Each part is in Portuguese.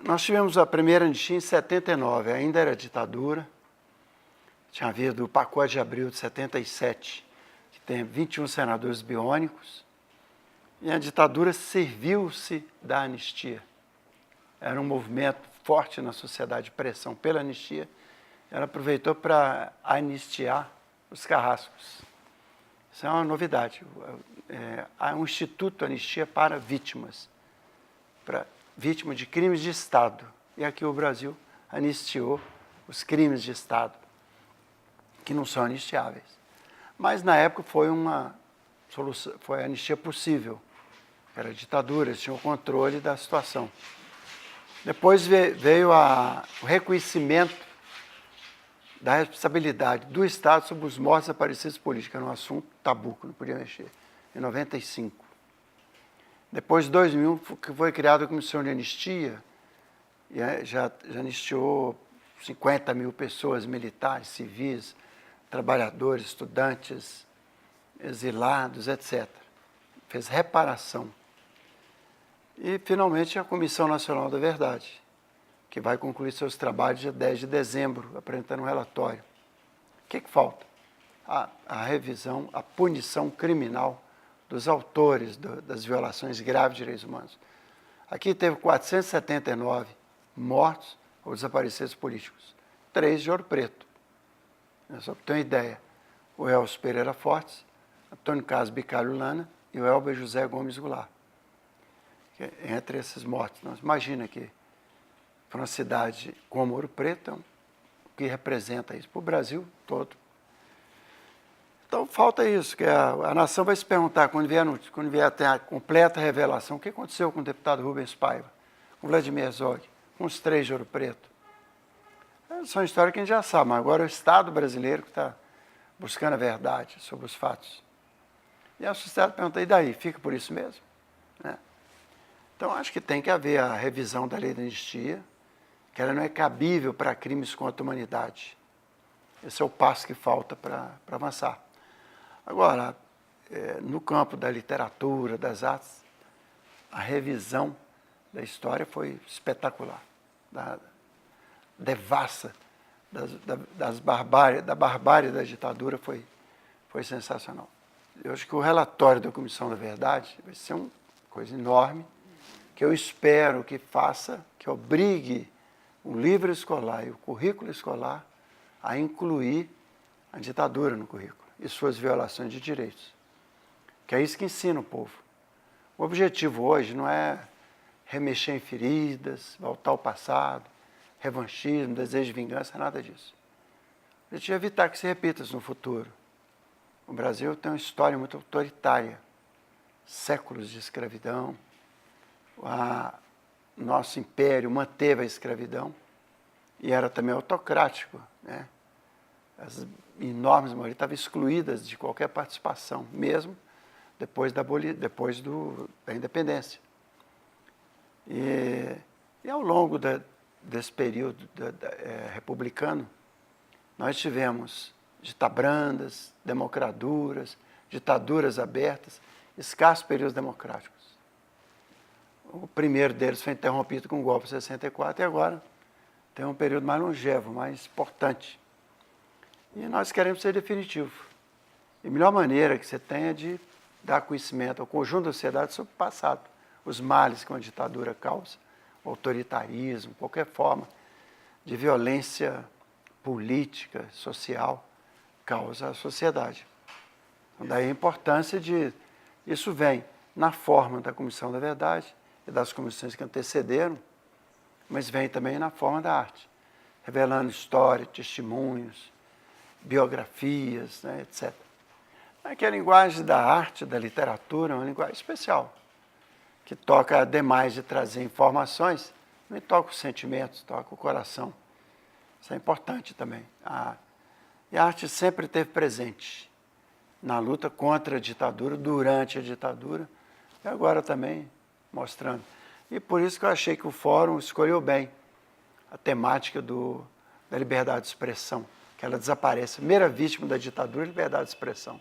Nós tivemos a primeira anistia em 79, ainda era ditadura. Tinha havido o pacote de abril de 77, que tem 21 senadores biônicos. E a ditadura serviu-se da anistia. Era um movimento forte na sociedade de pressão pela anistia. Ela aproveitou para anistiar os carrascos. Isso é uma novidade. Há um instituto anistia para vítimas de crimes de Estado. E aqui o Brasil anistiou os crimes de Estado, que não são anistiáveis. Mas, na época, foi a anistia possível. Era ditadura, eles tinham o controle da situação. Depois veio o reconhecimento da responsabilidade do Estado sobre os mortos desaparecidos políticos. Era um assunto tabu, que não podia mexer. Em 95. Depois de 2001, que foi criada a Comissão de Anistia, e já anistiou 50 mil pessoas, militares, civis, trabalhadores, estudantes, exilados, etc. Fez reparação. E, finalmente, a Comissão Nacional da Verdade, que vai concluir seus trabalhos dia 10 de dezembro, apresentando um relatório. O que falta? A revisão, a punição criminal dos autores das violações graves de direitos humanos. Aqui teve 479 mortos ou desaparecidos políticos, 3 de Ouro Preto. Só para ter uma ideia, o Elcio Pereira Fortes, Antônio Carlos Bicalho Lana e o Elber José Gomes Goulart. Entre esses mortos, nós imagina que para uma cidade como Ouro Preto, o que representa isso para o Brasil todo. Então, falta isso, que a nação vai se perguntar, quando vier a ter a completa revelação, o que aconteceu com o deputado Rubens Paiva, com o Vladimir Herzog, com os 3 de Ouro Preto. São histórias que a gente já sabe, mas agora é o Estado brasileiro que está buscando a verdade sobre os fatos. E a sociedade pergunta, e daí, fica por isso mesmo? Né? Então, acho que tem que haver a revisão da lei da anistia, que ela não é cabível para crimes contra a humanidade. Esse é o passo que falta para avançar. Agora, no campo da literatura, das artes, a revisão da história foi espetacular. Devassa da barbárie da ditadura foi sensacional. Eu acho que o relatório da Comissão da Verdade vai ser uma coisa enorme, que eu espero que faça, que obrigue o livro escolar e o currículo escolar a incluir a ditadura no currículo e suas violações de direitos. Que é isso que ensina o povo. O objetivo hoje não é remexer em feridas, voltar ao passado, revanchismo, desejo de vingança, nada disso. O objetivo é evitar que se repita isso no futuro. O Brasil tem uma história muito autoritária, séculos de escravidão. Nosso império manteve a escravidão e era também autocrático, né? As enormes maiorias estavam excluídas de qualquer participação, mesmo depois da independência. E ao longo desse período republicano, nós tivemos ditabrandas, democraduras, ditaduras abertas, escassos períodos democráticos. O primeiro deles foi interrompido com o golpe de 64 e agora tem um período mais longevo, mais importante. E nós queremos ser definitivo. E a melhor maneira que você tem é de dar conhecimento ao conjunto da sociedade sobre o passado, os males que uma ditadura causa, o autoritarismo, qualquer forma de violência política, social, causa à sociedade. Então, daí a importância de... Isso vem na forma da Comissão da Verdade e das comissões que antecederam, mas vem também na forma da arte, revelando história, testemunhos, biografias, né, etc. É que a linguagem da arte, da literatura, é uma linguagem especial, que toca, ademais de trazer informações, também toca os sentimentos, toca o coração. Isso é importante também. E a arte sempre esteve presente na luta contra a ditadura, durante a ditadura, e agora também mostrando. E por isso que eu achei que o Fórum escolheu bem a temática da liberdade de expressão, que ela desaparece. A primeira vítima da ditadura é a liberdade de expressão.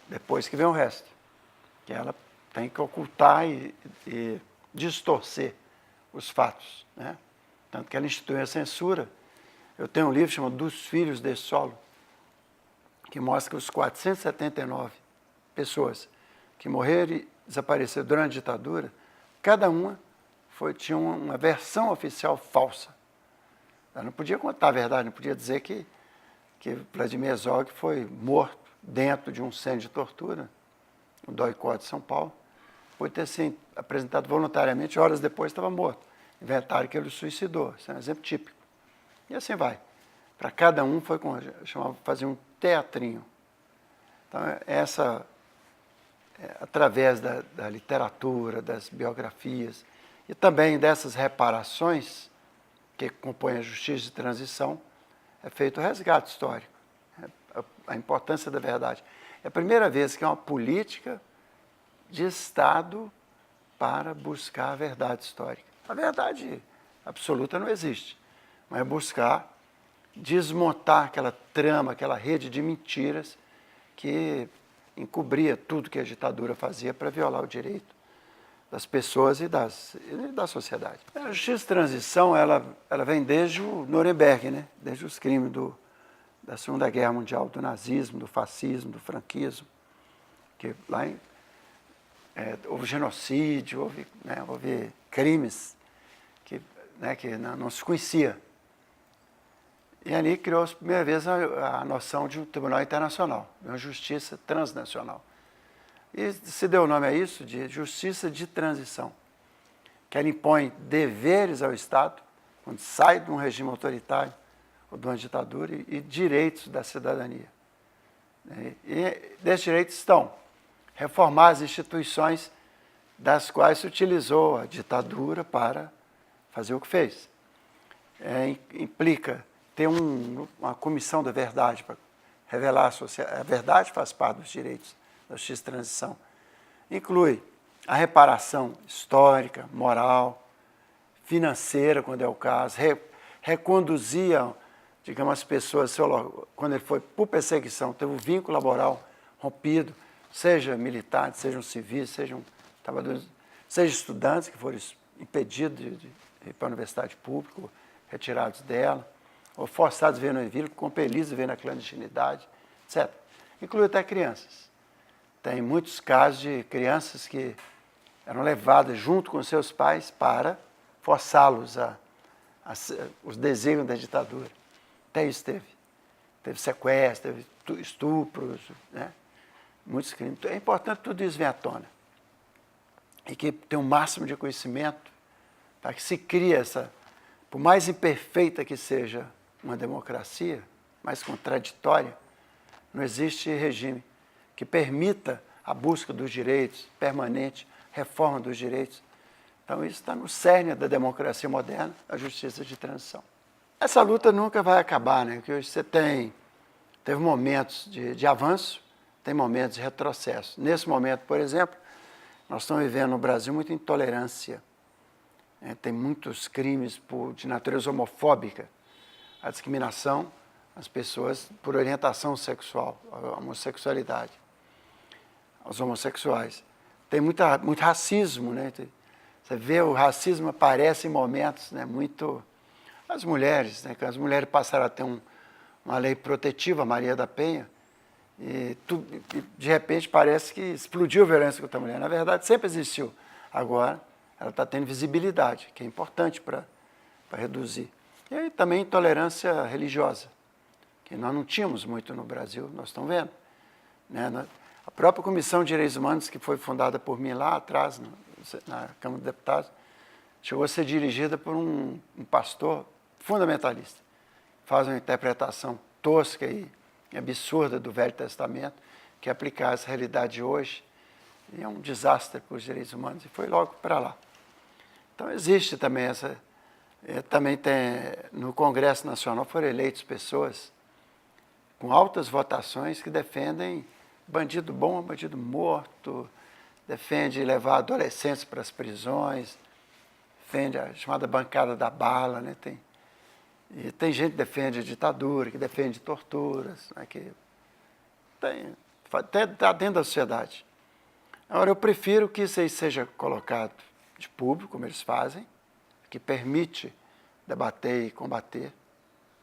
Depois que vem o resto, que ela tem que ocultar e distorcer os fatos, né? Tanto que ela instituiu a censura. Eu tenho um livro chamado Dos Filhos desse Solo, que mostra que os 479 pessoas que morreram e desapareceram durante a ditadura, cada uma tinha uma versão oficial falsa. Ela não podia contar a verdade, não podia dizer que Vladimir Herzog foi morto dentro de um centro de tortura, no DOI-COD de São Paulo. Pode ter sido apresentado voluntariamente, horas depois estava morto. Inventaram que ele suicidou, isso é um exemplo típico. E assim vai. Para cada um foi como fazia um teatrinho. Então, através da literatura, das biografias e também dessas reparações que compõem a justiça de transição, é feito o resgate histórico, a importância da verdade. É a primeira vez que é uma política de Estado para buscar a verdade histórica. A verdade absoluta não existe, mas é buscar desmontar aquela trama, aquela rede de mentiras que encobria tudo que a ditadura fazia para violar o direito das pessoas e da sociedade. A justiça de transição, ela vem desde o Nuremberg, né? Desde os crimes da Segunda Guerra Mundial, do nazismo, do fascismo, do franquismo, que lá houve genocídio, houve crimes que não se conhecia. E ali criou-se, pela primeira vez, a noção de um tribunal internacional, de uma justiça transnacional. E se deu o nome a isso de justiça de transição, que ela impõe deveres ao Estado, quando sai de um regime autoritário ou de uma ditadura, e direitos da cidadania. E desses direitos estão reformar as instituições das quais se utilizou a ditadura para fazer o que fez. Implica ter uma comissão da verdade para revelar a verdade, faz parte dos direitos da justiça de transição. Inclui a reparação histórica, moral, financeira, quando é o caso, reconduzir, digamos, as pessoas, quando ele foi por perseguição, teve um vínculo laboral rompido, seja militares, sejam civis, sejam trabalhadores, seja estudantes que foram impedidos de ir para a universidade pública, retirados dela, ou forçados a viver no exílio, compelidos a viver na clandestinidade, etc. Inclui até crianças. Tem muitos casos de crianças que eram levadas junto com seus pais para forçá-los os desígnios da ditadura. Até isso teve. Teve sequestro, teve estupros, né? Muitos crimes. É importante que tudo isso venha à tona. E que tenha um máximo de conhecimento para que se crie por mais imperfeita que seja uma democracia, mais contraditória, não existe regime que permita a busca dos direitos permanente, reforma dos direitos. Então, isso está no cerne da democracia moderna, a justiça de transição. Essa luta nunca vai acabar, né? Porque hoje você teve momentos de avanço, tem momentos de retrocesso. Nesse momento, por exemplo, nós estamos vivendo no Brasil muita intolerância. Tem muitos crimes de natureza homofóbica, a discriminação às pessoas por orientação sexual, a homossexualidade, aos homossexuais. Tem muito racismo, né? Você vê, o racismo aparece em momentos, né, muito... As mulheres, né? Que as mulheres passaram a ter uma lei protetiva, a Maria da Penha, e de repente parece que explodiu a violência contra a mulher. Na verdade, sempre existiu. Agora, ela está tendo visibilidade, que é importante para reduzir. E aí também intolerância religiosa, que nós não tínhamos muito no Brasil, nós estamos vendo. Né? A própria Comissão de Direitos Humanos, que foi fundada por mim lá atrás, na Câmara dos Deputados, chegou a ser dirigida por um pastor fundamentalista. Faz uma interpretação tosca e absurda do Velho Testamento, que aplicar essa realidade de hoje, e é um desastre para os direitos humanos, e foi logo para lá. Então, existe também também tem, no Congresso Nacional foram eleitos pessoas com altas votações que defendem bandido bom, bandido morto, defende levar adolescentes para as prisões, defende a chamada bancada da bala, né? E tem gente que defende a ditadura, que defende torturas, né? Que está dentro da sociedade. Agora, eu prefiro que isso aí seja colocado de público, como eles fazem, que permite debater e combater,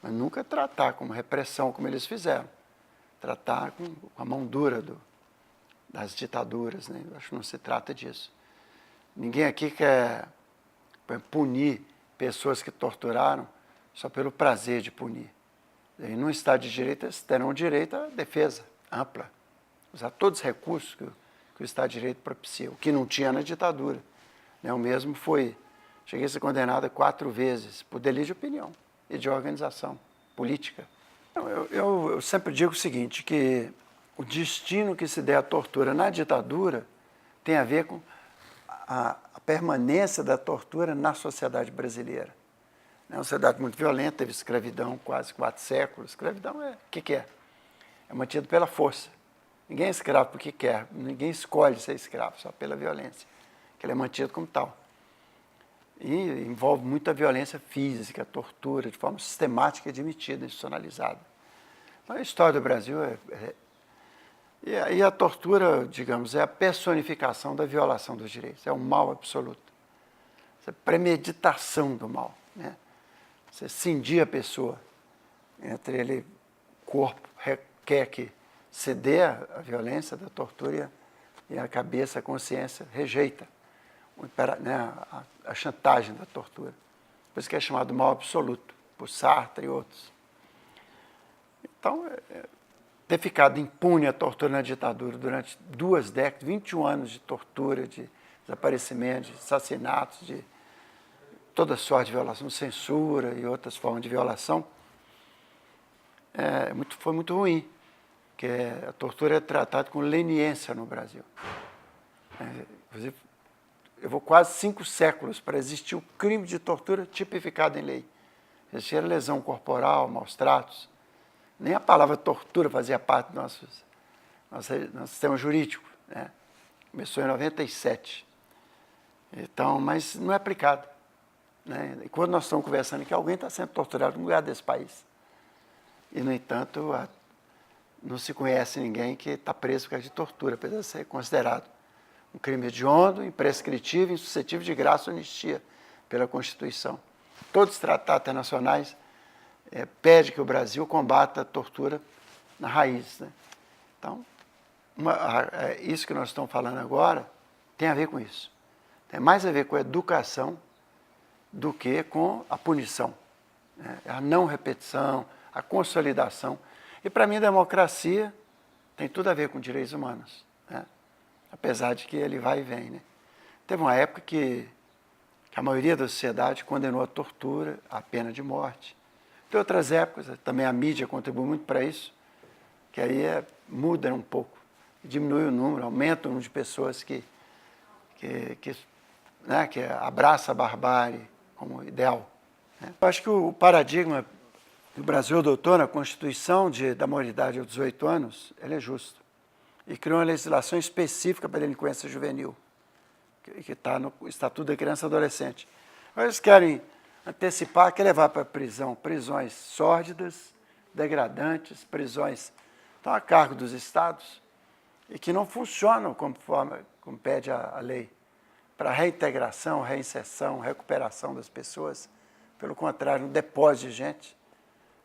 mas nunca tratar como repressão, como eles fizeram. Tratar com a mão dura das ditaduras, né? Eu acho que não se trata disso. Ninguém aqui quer punir pessoas que torturaram só pelo prazer de punir. E num Estado de Direito, eles terão direito à defesa ampla, usar todos os recursos que o Estado de Direito propicia, o que não tinha na ditadura. Eu mesmo cheguei a ser condenado 4 vezes por delito de opinião e de organização política. Eu sempre digo o seguinte, que o destino que se der à tortura na ditadura tem a ver com a permanência da tortura na sociedade brasileira. É uma sociedade muito violenta, teve escravidão quase 4 séculos. Escravidão o que é? É mantido pela força. Ninguém é escravo porque quer, ninguém escolhe ser escravo, só pela violência, que ele é mantido como tal. E envolve muita violência física, tortura, de forma sistemática, admitida, institucionalizada. Então, a história do Brasil e a tortura, digamos, é a personificação da violação dos direitos, é um mal absoluto. É a premeditação do mal, né? Você cindir a pessoa, entre ele, o corpo quer que ceder à violência da tortura e a cabeça, a consciência, rejeita, né, a chantagem da tortura. Por isso que é chamado mal absoluto, por Sartre e outros. Então, ter ficado impune a tortura na ditadura durante 2 décadas, 21 anos de tortura, de desaparecimento, de assassinatos, de toda sorte de violação, censura e outras formas de violação, foi muito ruim, porque a tortura é tratada com leniência no Brasil. Inclusive, levou quase 5 séculos para existir o crime de tortura tipificado em lei. Existia lesão corporal, maus tratos. Nem a palavra tortura fazia parte do nosso sistema jurídico, né? Começou em 97. Então, mas não é aplicado, né? E quando nós estamos conversando que alguém está sendo torturado no lugar desse país. E, no entanto, não se conhece ninguém que está preso por causa de tortura, apesar de ser considerado um crime hediondo, imprescritível, insuscetível de graça ou anistia pela Constituição. Todos os tratados internacionais pedem que o Brasil combata a tortura na raiz, né? Então, isso que nós estamos falando agora tem a ver com isso. Tem mais a ver com a educação do que com a punição, né? A não repetição, a consolidação. E, para mim, a democracia tem tudo a ver com direitos humanos, né? Apesar de que ele vai e vem, né? Teve uma época que a maioria da sociedade condenou a tortura, a pena de morte. Tem outras épocas, também a mídia contribui muito para isso, que aí muda um pouco, diminui o número, aumenta o número de pessoas que abraça a barbárie como ideal, né? Eu acho que o paradigma que o Brasil adotou na Constituição da maioridade aos 18 anos, ele é justo. E criou uma legislação específica para a delinquência juvenil, que está no Estatuto da Criança e Adolescente. Mas eles querem antecipar, quer levar para a prisão, prisões sórdidas, degradantes, prisões estão a cargo dos estados e que não funcionam como pede a lei, para reintegração, reinserção, recuperação das pessoas. Pelo contrário, um depósito de gente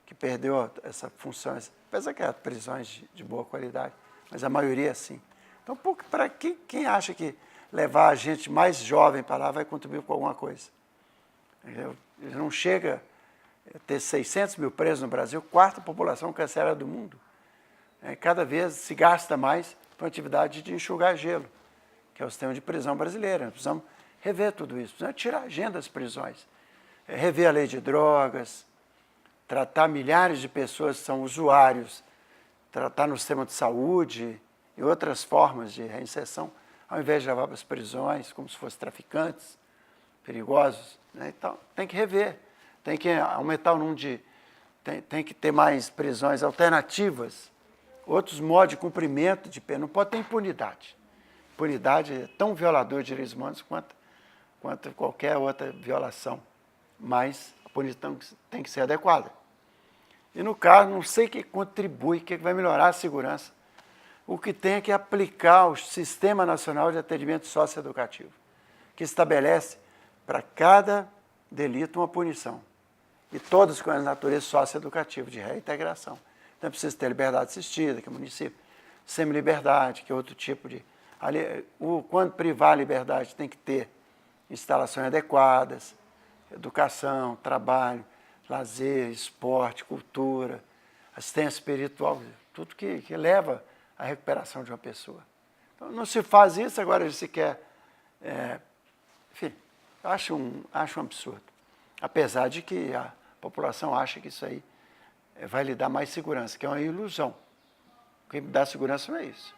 que perdeu essa função, apesar que há prisões de boa qualidade, mas a maioria sim. Então, para quem acha que levar a gente mais jovem para lá vai contribuir com alguma coisa? Ele não chega a ter 600 mil presos no Brasil, 4ª população carcerária do mundo. Cada vez se gasta mais para a atividade de enxugar gelo, que é o sistema de prisão brasileiro. Nós precisamos rever tudo isso, precisamos tirar a agenda das prisões, rever a lei de drogas, tratar milhares de pessoas que são usuários, tratar no sistema de saúde e outras formas de reinserção, ao invés de levar para as prisões como se fossem traficantes perigosos, né? Então, tem que rever, tem que aumentar o número tem que ter mais prisões alternativas, outros modos de cumprimento de pena. Não pode ter impunidade. Impunidade é tão violador de direitos humanos quanto qualquer outra violação, mas a punição tem que ser adequada. E, no caso, não sei o que contribui, o que vai melhorar a segurança. O que tem é que aplicar o Sistema Nacional de Atendimento Socioeducativo, que estabelece para cada delito, uma punição. E todas com a natureza socioeducativa, de reintegração. Então, precisa ter liberdade assistida, que é o município, semi-liberdade, que é outro tipo de... Quando privar a liberdade, tem que ter instalações adequadas, educação, trabalho, lazer, esporte, cultura, assistência espiritual, tudo que leva à recuperação de uma pessoa. Então, não se faz isso, agora se quer... enfim, eu acho um absurdo. Apesar de que a população acha que isso aí vai lhe dar mais segurança, que é uma ilusão. O que me dá segurança não é isso.